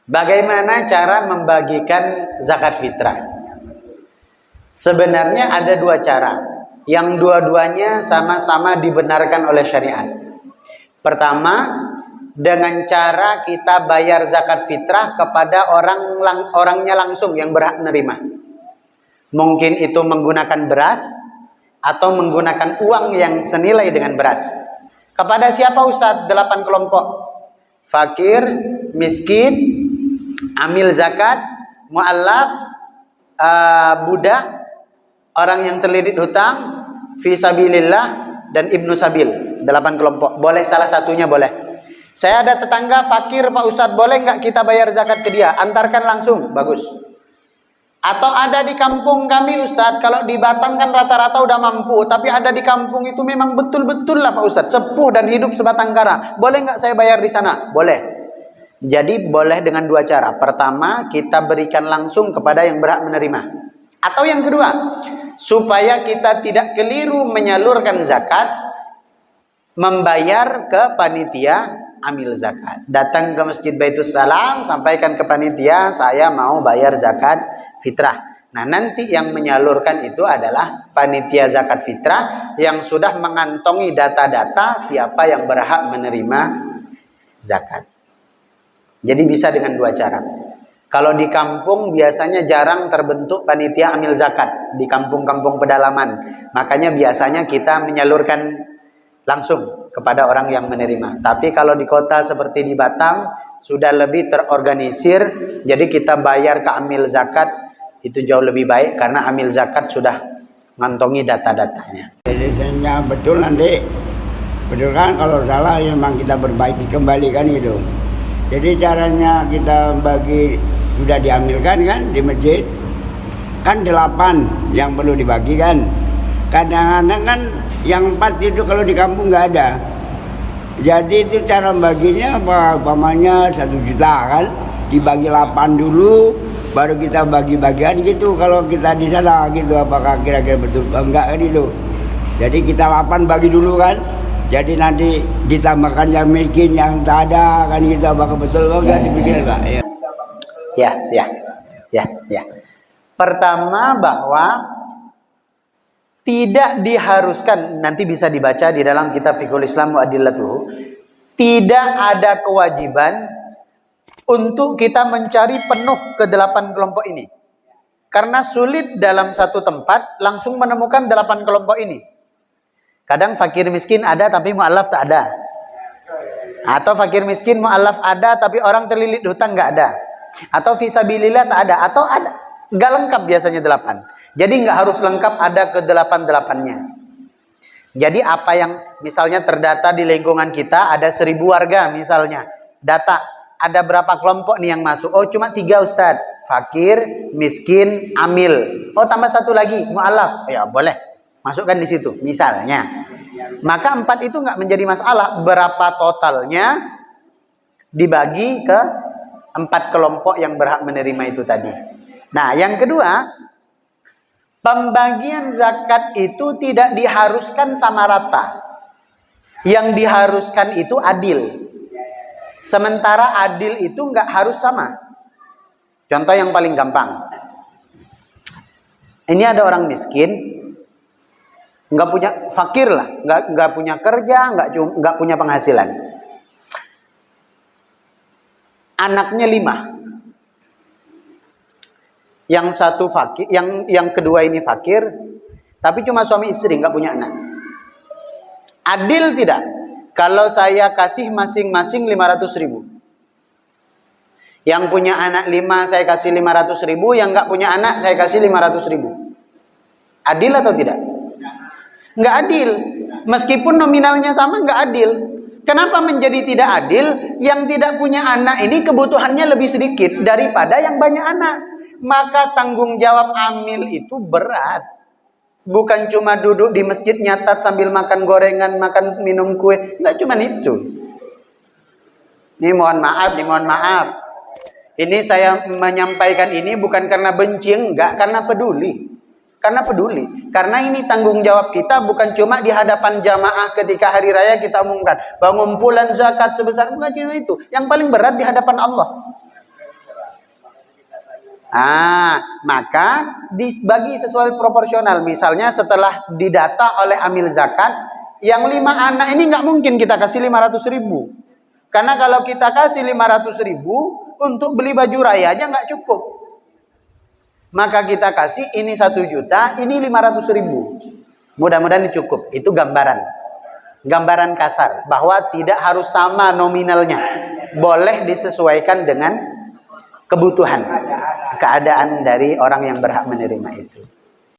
Bagaimana cara membagikan zakat fitrah? Sebenarnya ada dua cara, yang dua-duanya sama-sama dibenarkan oleh syariat. Pertama, dengan cara kita bayar zakat fitrah kepada orangnya langsung yang berhak menerima. Mungkin itu menggunakan beras atau menggunakan uang yang senilai dengan beras. Kepada siapa Ustadz? 8 kelompok. Fakir, miskin, amil zakat, mu'allaf, budak, orang yang terlilit hutang, fisabilillah, dan ibnu sabil. 8 kelompok. Boleh salah satunya boleh. Saya ada tetangga fakir Pak Ustadz, boleh nggak kita bayar zakat ke dia? Antarkan langsung, bagus. Atau ada di kampung kami Ustadz, kalau di Batam kan rata-rata udah mampu, tapi ada di kampung itu memang betul-betul lah Pak Ustadz, sepuh dan hidup sebatang kara. Boleh nggak saya bayar di sana? Boleh. Jadi boleh dengan dua cara. Pertama, kita berikan langsung kepada yang berhak menerima. Atau yang kedua, supaya kita tidak keliru menyalurkan zakat, membayar ke panitia amil zakat. Datang ke Masjid Baitus Salam, sampaikan ke panitia, saya mau bayar zakat fitrah. Nah, nanti yang menyalurkan itu adalah panitia zakat fitrah yang sudah mengantongi data-data siapa yang berhak menerima zakat. Jadi bisa dengan dua cara. Kalau di kampung biasanya jarang terbentuk panitia amil zakat di kampung-kampung pedalaman. Makanya biasanya kita menyalurkan langsung kepada orang yang menerima. Tapi kalau di kota seperti di Batam sudah lebih terorganisir, jadi kita bayar ke amil zakat itu jauh lebih baik karena amil zakat sudah ngantongi data-datanya. Jadi saya betul nanti, betul kan, kalau salah ya memang kita perbaiki kembali kan itu. Jadi caranya kita bagi sudah diambilkan kan di masjid, kan 8 yang perlu dibagikan. Kadang-kadang kan yang 4 itu kalau di kampung nggak ada. Jadi itu cara baginya apa? Umpamanya 1 juta kan, dibagi 8 dulu, baru kita bagi-bagian gitu. Kalau kita di sana gitu, apakah kira-kira betul enggak kan itu? Jadi kita 8 bagi dulu kan. Jadi nanti ditambahkan yang miskin yang tak ada kan gitu, apakah betul enggak dipikir enggak? Ya. Pertama bahwa tidak diharuskan, nanti bisa dibaca di dalam kitab Fiqhul Islam wa Adillatuhu, tidak ada kewajiban untuk kita mencari penuh ke 8 kelompok ini. Karena sulit dalam satu tempat langsung menemukan 8 kelompok ini. Kadang fakir miskin ada tapi mu'allaf tak ada. Atau fakir miskin mu'allaf ada tapi orang terlilit hutang nggak ada. Atau fisabilillah tak ada. Atau ada. Nggak lengkap biasanya 8. Jadi nggak harus lengkap ada ke 8-8-nya. Jadi apa yang misalnya terdata di lingkungan kita ada 1000 warga misalnya. Data ada berapa kelompok nih yang masuk? Oh cuma 3 Ustadz. Fakir, miskin, amil. Oh tambah 1 lagi mu'allaf. Ya boleh. Masukkan di situ, misalnya. Maka 4 itu nggak menjadi masalah. Berapa totalnya dibagi ke 4 kelompok yang berhak menerima itu tadi. Nah, yang kedua, pembagian zakat itu tidak diharuskan sama rata. Yang diharuskan itu adil. Sementara adil itu nggak harus sama. Contoh yang paling gampang. Ini ada orang miskin, nggak punya, fakir lah, nggak punya kerja, nggak punya penghasilan. Anaknya 5. Yang satu fakir, yang kedua ini fakir, tapi cuma suami istri, nggak punya anak. Adil tidak? Kalau saya kasih masing-masing 500.000. Yang punya anak 5 saya kasih 500.000, yang nggak punya anak saya kasih 500.000. Adil atau tidak? Nggak adil. Meskipun nominalnya sama, nggak adil. Kenapa menjadi tidak adil? Yang tidak punya anak ini kebutuhannya lebih sedikit daripada yang banyak anak. Maka tanggung jawab amil itu berat. Bukan cuma duduk di masjid nyatat sambil makan gorengan, makan minum kue. Nggak cuma itu. Ini mohon maaf. Ini saya menyampaikan ini bukan karena benci, enggak, karena peduli. Karena ini tanggung jawab kita, bukan cuma di hadapan jamaah ketika hari raya kita umumkan pengumpulan zakat sebesar, bukan cuma itu. Yang paling berat di hadapan Allah. Maka dibagi sesuai proporsional. Misalnya setelah didata oleh amil zakat, yang 5 anak ini nggak mungkin kita kasih 500.000. Karena kalau kita kasih 500.000 untuk beli baju raya aja nggak cukup. Maka kita kasih ini 1 juta, ini 500.000. Mudah-mudahan cukup. Itu gambaran kasar bahwa tidak harus sama nominalnya. Boleh disesuaikan dengan kebutuhan, keadaan dari orang yang berhak menerima itu.